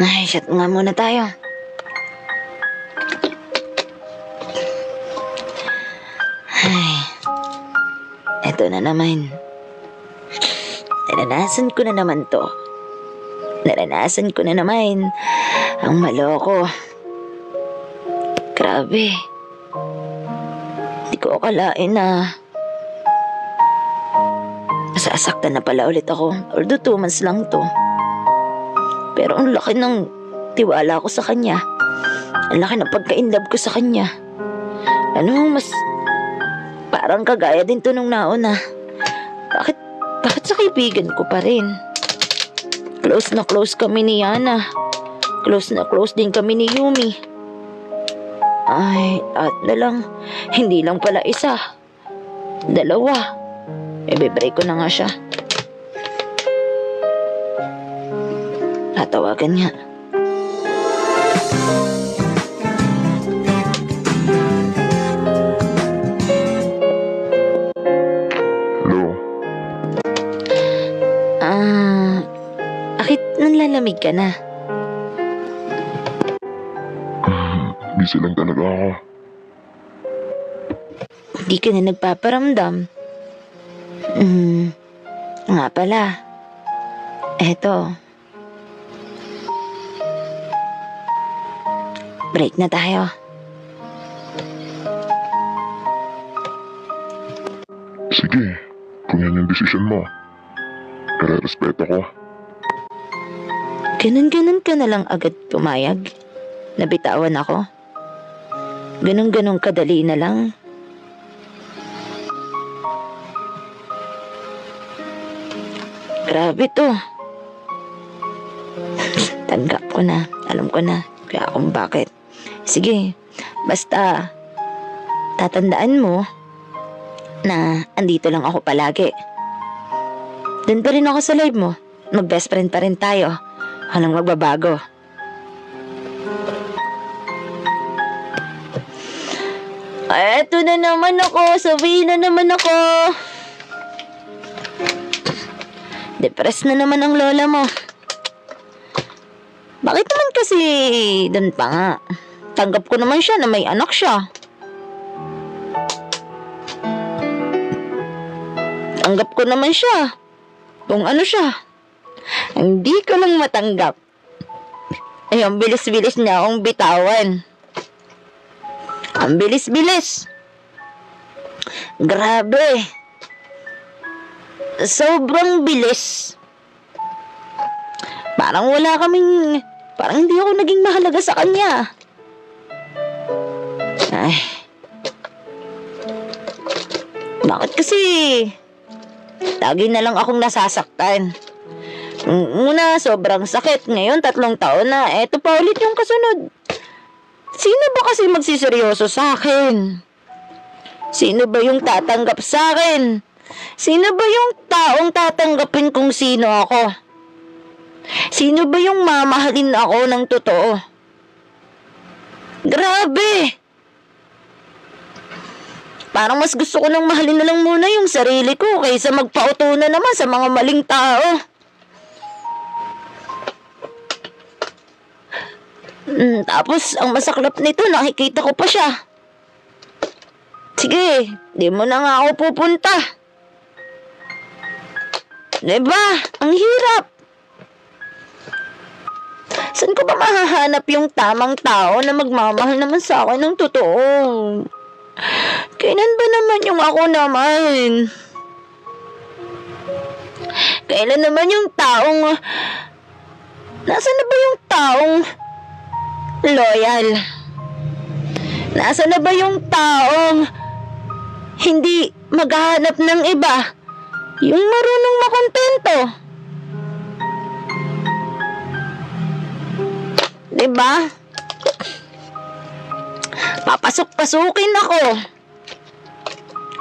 A: Ay, shut nga muna tayo. Ay, eto na naman. Naranasan ko na naman Ang maloko. Grabe. Hindi ko akalain na masasaktan na pala ulit ako. Although 2 months lang to. Pero ang laki ng tiwala ko sa kanya. Ang laki ng pagka-inlove ko sa kanya. Ano, mas parang kagaya din to nung nauna. Bakit sa kaibigan ko pa rin? Close na close kami ni Yana. Close na close din kami ni Yumi. Ay, at na lang. Hindi lang pala isa. 2. Ibibreak ko na nga siya. Tatawagan nga.
B: Hello?
A: Bakit nanlalamig ka na?
B: Busy lang talaga ako.
A: Hindi ka na nagpaparamdam. Nga pala. Eto. Break na tayo.
B: Sige, kung yan yung desisyon mo, respeto ko.
A: Ganun-ganun ka na lang agad pumayag? Nabitawan ako? Ganun-ganun kadali na lang? Grabe to. Tanggap ko na. Alam ko na. Kaya kung bakit. Sige, basta tatandaan mo na andito lang ako palagi. Doon pa rin ako sa live mo. Mag-best friend pa rin tayo. Walang magbabago. Eto na naman ako. Sabihin na naman ako. Depressed na naman ang lola mo. Bakit naman kasi doon pa nga? Tanggap ko naman siya na may anak siya. Tanggap ko naman siya kung ano siya. Hindi ko lang matanggap. Ay, ang bilis-bilis niya akong bitawan. Ang bilis-bilis. Grabe. Sobrang bilis. Parang hindi ako naging mahalaga sa kanya. Ay. Bakit kasi lagi na lang akong nasasaktan? Una, sobrang sakit. Ngayon, 3 taon na. Eto pa ulit yung kasunod. Sino ba kasi magsiseryoso sa akin? Sino ba yung tatanggap sa akin? Sino ba yung taong tatanggapin kung sino ako? Sino ba yung mamahalin ako ng totoo? Grabe! Parang mas gusto ko nang mahalin na lang muna yung sarili ko kaysa magpauto na naman sa mga maling tao. Tapos, ang masaklap nito, nakikita ko pa siya. Sige, di mo na nga ako pupunta. Diba? Ang hirap. Saan ko ba mahahanap yung tamang tao na magmamahal naman sa akin ng totoo? Kailan ba naman yung ako naman? Kailan naman yung taong... Nasaan na ba yung taong loyal? Nasaan na ba yung taong hindi maghahanap ng iba? Yung marunong makontento. Diba? Papasok-pasukin ako.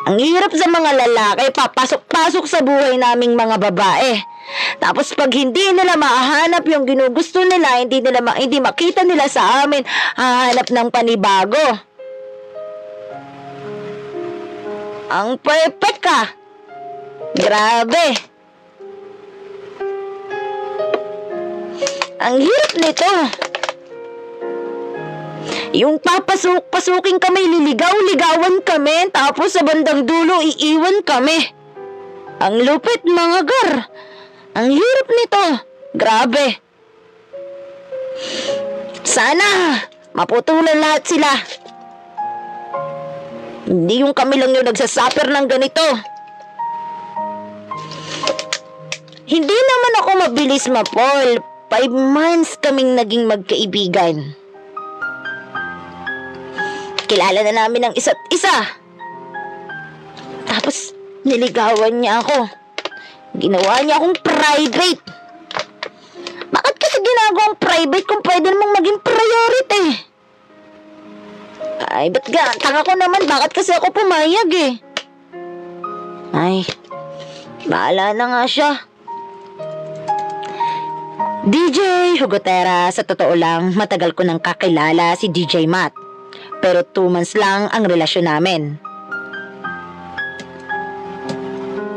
A: Ang hirap sa mga lalaki, papasok-pasok sa buhay naming mga babae. Tapos pag hindi nila mahanap yung ginugusto nila, hindi makita nila sa amin, hahanap ng panibago. Ang perfect ka. Grabe. Ang hirap nito. Yung papasok-pasukin kami, liligaw-ligawan kami, tapos sa bandang dulo, iiwan kami. Ang lupit, mga gar. Ang hirap nito. Grabe. Sana maputulan lahat sila. Hindi yung kami lang yung nagsasuffer ng ganito. Hindi naman ako mabilis mapol. 5 months kaming naging magkaibigan. Kilala na namin ang isa't isa. Tapos, niligawan niya ako. Ginawa niya akong private. Bakit kasi ginagawang private kung pwede namang maging priority? Ay, ba't tanga ko naman, bakit kasi ako pumayag eh? Ay, bahala na nga siya. DJ Hugotera, sa totoo lang, matagal ko nang kakilala si DJ Matt. Pero 2 months lang ang relasyon namin.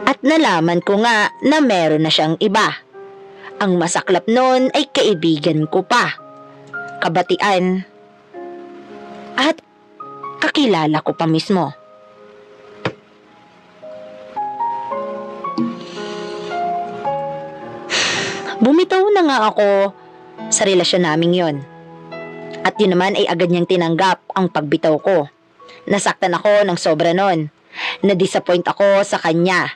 A: At nalaman ko nga na meron na siyang iba. Ang masaklap nun ay kaibigan ko pa, kabatian, at kakilala ko pa mismo. Bumitaw na nga ako sa relasyon naming yon. At yun naman ay agad niyang tinanggap ang pagbitaw ko. Nasaktan ako ng sobra nun. Na-disappoint ako sa kanya.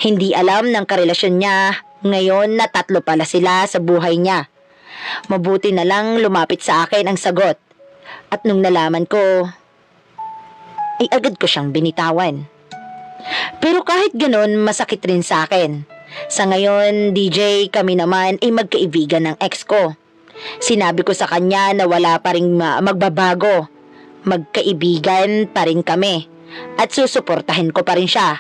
A: Hindi alam ng karelasyon niya ngayon na 3 pala sila sa buhay niya. Mabuti na lang lumapit sa akin ang sagot. At nung nalaman ko, ay agad ko siyang binitawan. Pero kahit ganun, masakit rin sa akin. Sa ngayon, DJ, kami naman ay magkaibigan ng ex ko. Sinabi ko sa kanya na wala pa rin magbabago. Magkaibigan pa rin kami. At susuportahin ko pa rin siya.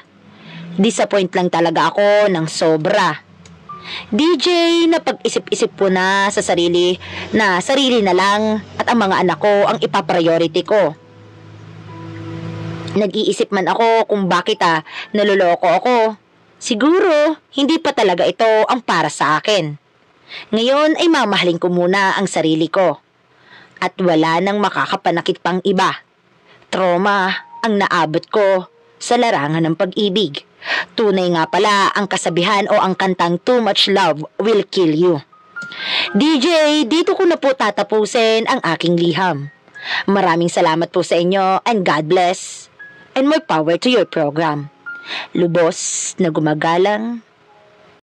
A: Disappoint lang talaga ako ng sobra. DJ, napag-isip-isip ko na sa sarili na lang at ang mga anak ko ang ipapriority ko. Nag-iisip man ako kung bakit naloloko ako. Siguro, hindi pa talaga ito ang para sa akin. Ngayon ay mamahalin ko muna ang sarili ko. At wala nang makakapanakit pang iba. Trauma ang naabot ko sa larangan ng pag-ibig. Tunay nga pala ang kasabihan o ang kantang Too Much Love Will Kill You. DJ, dito ko na po tatapusin ang aking liham. Maraming salamat po sa inyo and God bless. And more power to your program. Lubos na gumagalang,